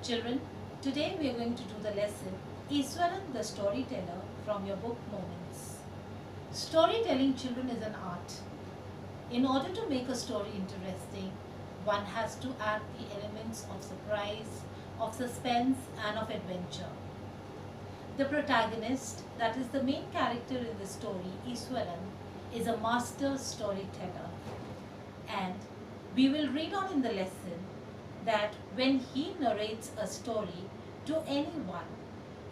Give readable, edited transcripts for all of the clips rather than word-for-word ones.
Children, today we are going to do the lesson Iswaran the Storyteller from your book Moments. Storytelling, children, is an art. In order to make a story interesting, one has to add the elements of surprise, of suspense, and of adventure. The protagonist, that is the main character in the story, Iswaran, is a master storyteller. And we will read on in the lesson that when he narrates a story to anyone,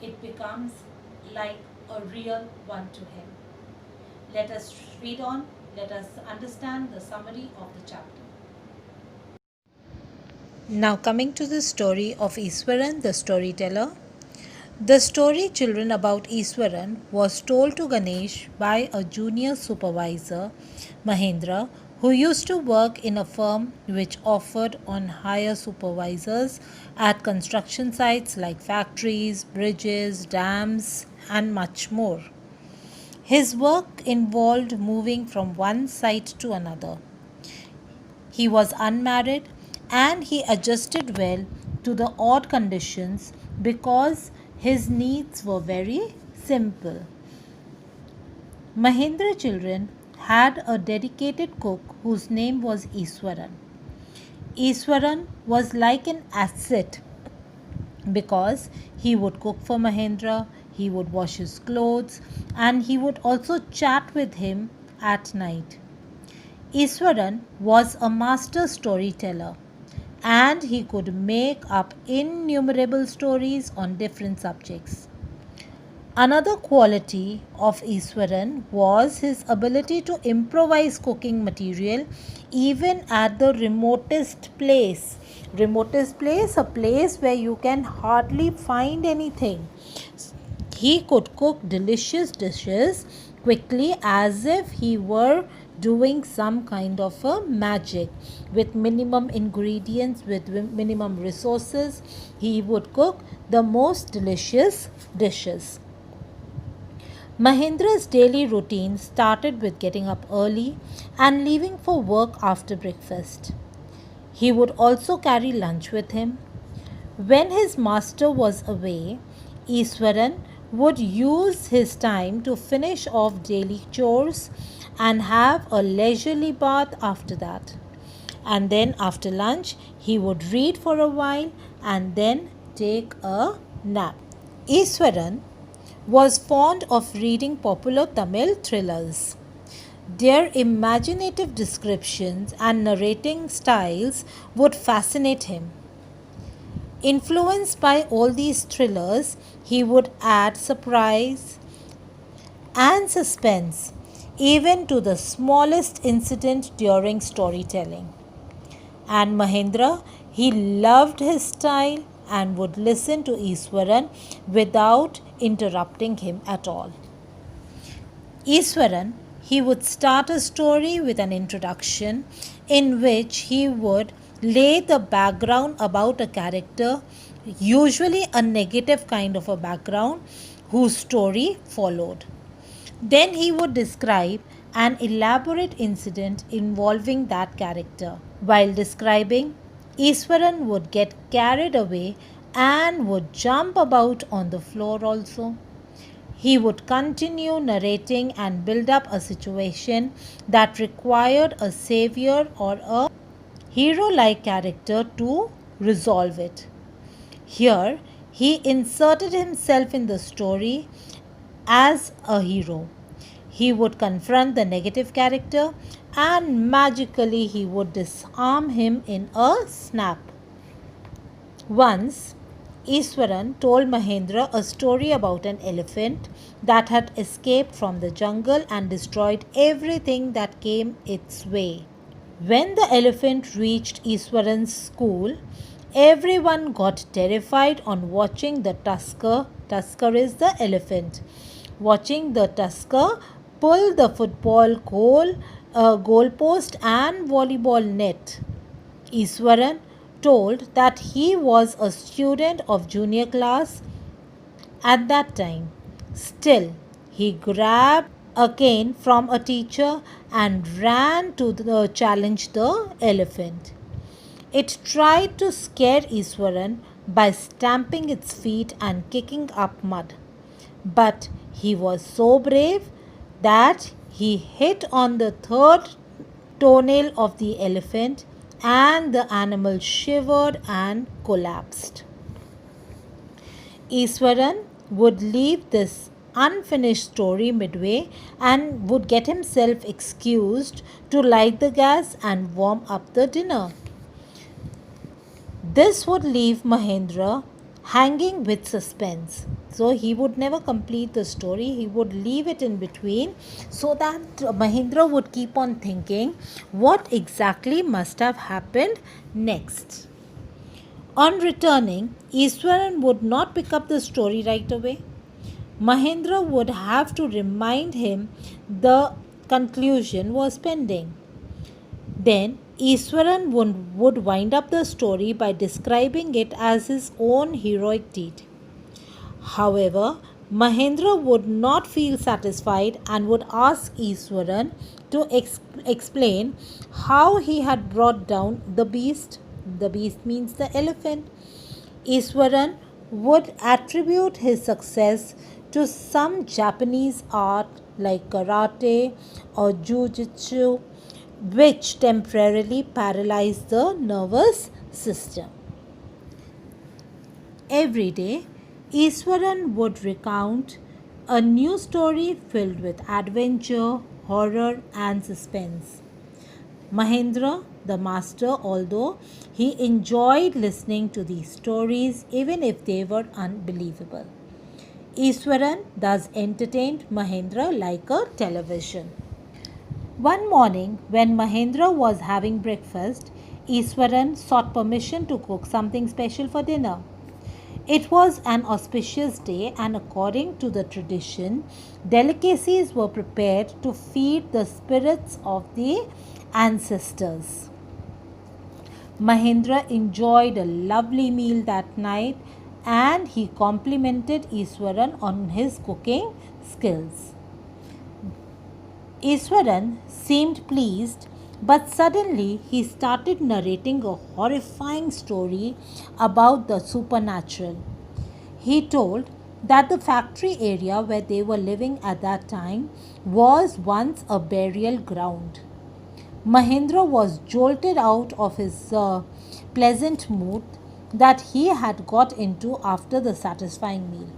it becomes like a real one to him. Let us read on, let us understand the summary of the chapter. Now, coming to the story of Iswaran the storyteller. The story, children, about Iswaran was told to Ganesh by a junior supervisor, Mahendra, who used to work in a firm which offered on hire supervisors at construction sites like factories, bridges, dams, and much more. His work involved moving from one site to another. He was unmarried and he adjusted well to the odd conditions because his needs were very simple. Mahendra, children, had a dedicated cook whose name was Iswaran. Iswaran was like an asset because he would cook for Mahendra, he would wash his clothes, and he would also chat with him at night. Iswaran was a master storyteller and he could make up innumerable stories on different subjects. Another quality of Iswaran was his ability to improvise cooking material even at the remotest place. Remotest place, a place where you can hardly find anything. He could cook delicious dishes quickly as if he were doing some kind of a magic with minimum ingredients, with minimum resources. He would cook the most delicious dishes. Mahendra's daily routine started with getting up early and leaving for work after breakfast. He would also carry lunch with him. When his master was away, Iswaran would use his time to finish off daily chores and have a leisurely bath after that. And then after lunch, he would read for a while and then take a nap. Iswaran was fond of reading popular Tamil thrillers. Their imaginative descriptions and narrating styles would fascinate him. Influenced by all these thrillers, he would add surprise and suspense even to the smallest incident during storytelling. And Mahendra, he loved his style and would listen to Iswaran without interrupting him at all. Iswaran, he would start a story with an introduction in which he would lay the background about a character, usually a negative kind of a background, whose story followed. Then he would describe an elaborate incident involving that character. While describing, Iswaran would get carried away and would jump about on the floor also. He would continue narrating and build up a situation that required a savior or a hero like character to resolve it. Here, he inserted himself in the story as a hero. He would confront the negative character and magically he would disarm him in a snap. Once, Iswaran told Mahendra a story about an elephant that had escaped from the jungle and destroyed everything that came its way. When the elephant reached Iswaran's school, everyone got terrified on watching the tusker. Tusker is the elephant. Watching the tusker pull the football goalpost and volleyball net. Iswaran told that he was a student of junior class at that time. Still, he grabbed a cane from a teacher and ran to challenge the elephant. It tried to scare Iswaran, by stamping its feet and kicking up mud. But he was so brave that he hit on the third toenail of the elephant, and the animal shivered and collapsed. Iswaran would leave this unfinished story midway and would get himself excused to light the gas and warm up the dinner. This would leave Mahendra hanging with suspense. So he would never complete the story, he would leave it in between so that Mahendra would keep on thinking what exactly must have happened next. On returning, Iswaran would not pick up the story right away. Mahendra would have to remind him the conclusion was pending. Then Iswaran would wind up the story by describing it as his own heroic deed. However, Mahendra would not feel satisfied and would ask Iswaran to explain how he had brought down the beast. The beast means the elephant. Iswaran would attribute his success to some Japanese art like karate or jujitsu, which temporarily paralyzed the nervous system. Every day, Iswaran would recount a new story filled with adventure, horror, and suspense. Mahendra, the master, although he enjoyed listening to these stories even if they were unbelievable. Iswaran thus entertained Mahendra like a television. One morning, when Mahendra was having breakfast, Iswaran sought permission to cook something special for dinner. It was an auspicious day, and according to the tradition, delicacies were prepared to feed the spirits of the ancestors. Mahendra enjoyed a lovely meal that night, and he complimented Iswaran on his cooking skills. Iswaran seemed pleased, but suddenly he started narrating a horrifying story about the supernatural. He told that the factory area where they were living at that time was once a burial ground. Mahendra was jolted out of his pleasant mood that he had got into after the satisfying meal.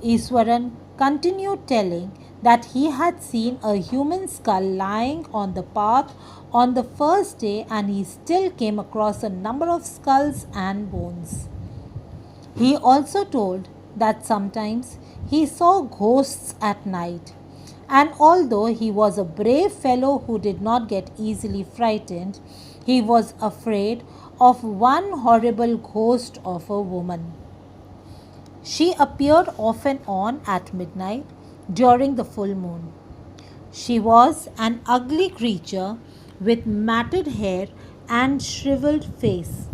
Iswaran continued telling that he had seen a human skull lying on the path on the first day, and he still came across a number of skulls and bones. He also told that sometimes he saw ghosts at night, and although he was a brave fellow who did not get easily frightened, he was afraid of one horrible ghost of a woman. She appeared off and on at midnight during the full moon. She was an ugly creature with matted hair and shriveled face.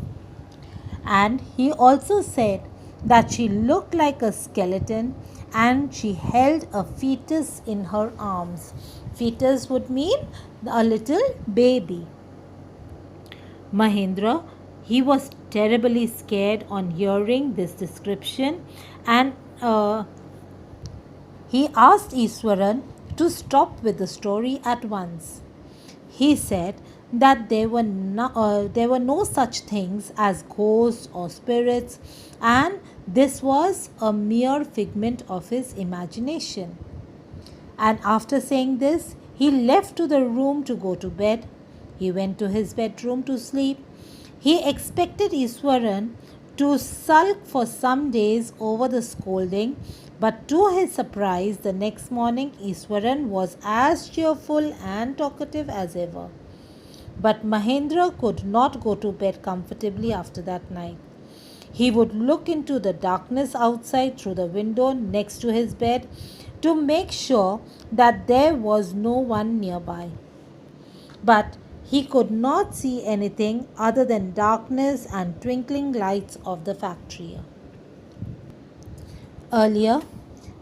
And he also said that she looked like a skeleton and she held a fetus in her arms. Fetus would mean a little baby. Mahendra, he was terribly scared on hearing this description, and he asked Iswaran to stop with the story at once. He said that there were no such things as ghosts or spirits, and this was a mere figment of his imagination. And after saying this, he left to the room to go to bed. He went to his bedroom to sleep. He expected Iswaran to sulk for some days over the scolding, but to his surprise, the next morning Iswaran was as cheerful and talkative as ever. But Mahendra could not go to bed comfortably after that night. He would look into the darkness outside through the window next to his bed to make sure that there was no one nearby. But he could not see anything other than darkness and twinkling lights of the factory. Earlier,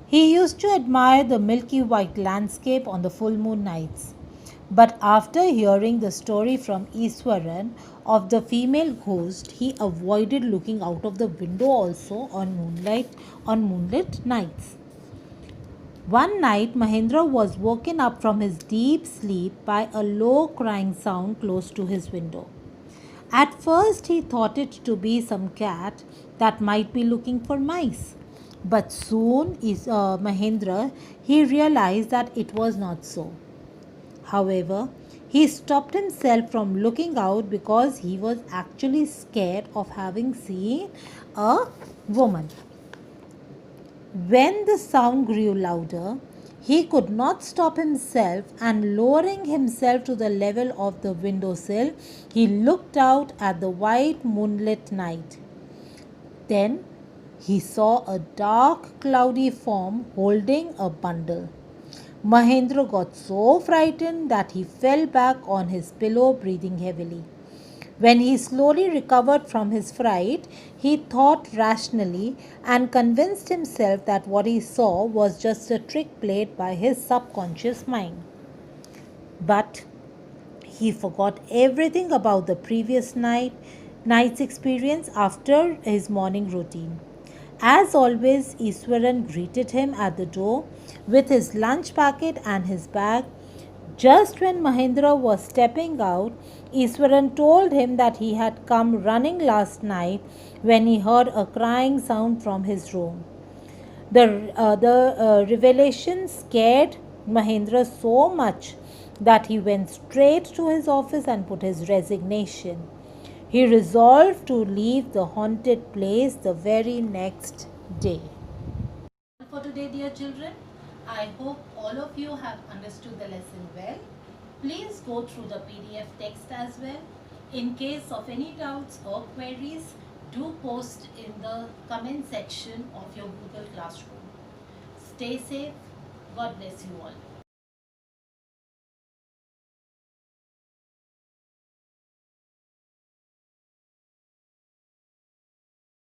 he used to admire the milky white landscape on the full moon nights. But after hearing the story from Iswaran of the female ghost, he avoided looking out of the window also on moonlit nights. One night, Mahendra was woken up from his deep sleep by a low crying sound close to his window. At first, he thought it to be some cat that might be looking for mice. But soon, Mahendra, he realized that it was not so. However, he stopped himself from looking out because he was actually scared of having seen a woman. When the sound grew louder, he could not stop himself, and lowering himself to the level of the windowsill, he looked out at the white moonlit night. Then he saw a dark, cloudy form holding a bundle. Mahendra got so frightened that he fell back on his pillow, breathing heavily. When he slowly recovered from his fright, he thought rationally and convinced himself that what he saw was just a trick played by his subconscious mind. But he forgot everything about the previous night's experience after his morning routine. As always, Iswaran greeted him at the door with his lunch packet and his bag. Just when Mahendra was stepping out, Iswaran told him that he had come running last night when he heard a crying sound from his room. The revelation scared Mahendra so much that he went straight to his office and put his resignation. He resolved to leave the haunted place the very next day. For today, dear children, I hope all of you have understood the lesson well. Please go through the PDF text as well. In case of any doubts or queries, do post in the comment section of your Google Classroom. Stay safe. God bless you all.